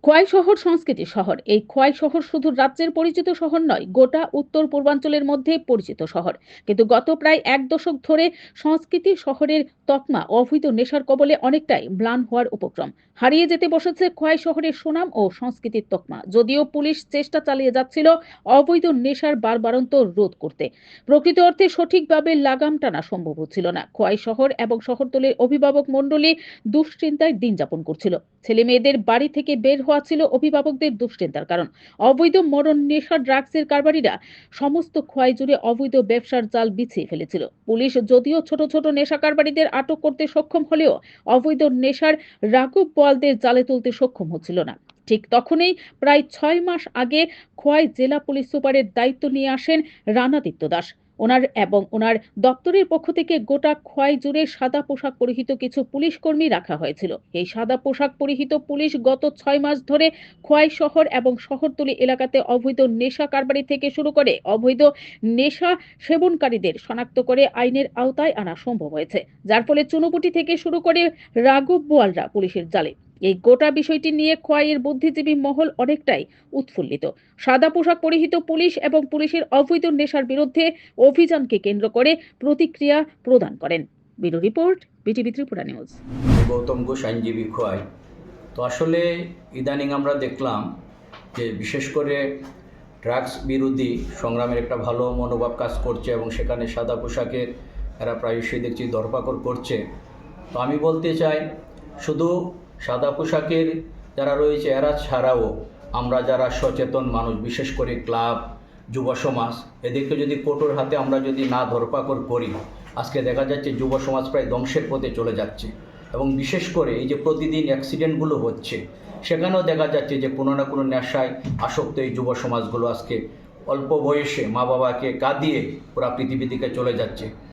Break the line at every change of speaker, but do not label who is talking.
খোয়াই শহর সংস্কৃতির শহর। এই খোয়াই শহর শুধু রাজ্যের পরিচিত শহর নয়, গোটা উত্তর পূর্বাঞ্চলের মধ্যে পরিচিত শহর। কিন্তু গত প্রায় এক দশক ধরে সংস্কৃতি শহরের তকমা অবৈধ নেশার কবলে অনেকটাই ম্লান হওয়ার উপক্রম। হারিয়ে যেতে বসেছে খোয়াই শহরের সুনাম ও সংস্কৃতির তকমা। যদিও পুলিশ চেষ্টা চালিয়ে যাচ্ছিল অবৈধ নেশার বারবারন্ত রোধ করতে, প্রকৃত অর্থে সঠিকভাবে লাগাম টানা সম্ভব হচ্ছিল না। খোয়াই শহর এবং শহরতলির অভিভাবক মণ্ডলী দুশ্চিন্তায় দিন যাপন করছিল। ছেলে মেয়েদের বাড়ি থেকে বের হওয়া ছিল অভিভাবকদের দুশ্চিন্তার কারণ। অবৈধ মরণ নেশা ড্রাগসের কারবারিরা সমস্ত খোয়াই জুড়ে অবৈধ ব্যবসার জাল বিছিয়ে ফেলেছিল। পুলিশ যদিও ছোট ছোট নেশা কারবারিদের আটক করতে সক্ষম হলেও অবৈধ নেশার রাঘব বোয়ালদের জালে তুলতে সক্ষম হচ্ছিল না। ঠিক তখনই প্রায় 6 মাস আগে খোয়াই জেলা পুলিশ সুপারের দায়িত্ব নিয়ে আসেন রানাদিত্য দাস। ওনার দপ্তরের পক্ষ থেকে গোটা খোয়াই জুড়ে সাদা পোশাক পরিহিত কিছু পুলিশ কর্মী রাখা হয়েছিল। এই সাদা পোশাক পরিহিত পুলিশ গত 6 মাস ধরে খোয়াই শহর এবং শহরতলি এলাকাতে অবৈধ নেশা কারবারি থেকে শুরু করে অবৈধ নেশা সেবনকারীদের শনাক্ত করে আইনের আওতায় আনা সম্ভব হয়েছে, যার ফলে চুনোপুটি থেকে শুরু করে রাঘব বোয়ালরা পুলিশের জালে। এই গোটা বিষয়টি নিয়ে খোয়াইয়ের বুদ্ধিজীবী মহল অনেকটাই উৎফুল্লিত। সাদা পোশাক পরিহিত পুলিশ এবং পুলিশের অবৈধ নেশার বিরুদ্ধে অভিযানকে কেন্দ্র করে প্রতিক্রিয়া প্রদান করেন। Bureau report, BTV Tripura news.
Gautam Ghosh, আইনজীবী, খোয়াই। তো আসলে ইদানিং আমরা দেখলাম যে বিশেষ করে ড্রাগস বিরোধী সংগ্রামের একটা ভালো মনোভাব কাজ করছে এবং সেখানে সাদা পোশাকের এরা প্রায়শই দেখছি ধরপাকড় করছে। তো আমি বলতে চাই, শুধু সাদা পোশাকের যারা রয়েছে এরা ছাড়াও আমরা যারা সচেতন মানুষ, বিশেষ করে ক্লাব, যুব সমাজ, এদেরকে যদি কঠোর হাতে আমরা যদি না ধরপাকড় করি, আজকে দেখা যাচ্ছে যুব সমাজ প্রায় ধ্বংসের পথে চলে যাচ্ছে। এবং বিশেষ করে এই যে প্রতিদিন অ্যাক্সিডেন্টগুলো হচ্ছে, সেখানেও দেখা যাচ্ছে যে কোনো না কোনো নেশায় আসক্ত এই যুব সমাজগুলো আজকে অল্প বয়সে মা বাবাকে কাঁদিয়ে পুরা পৃথিবী থেকে চলে যাচ্ছে।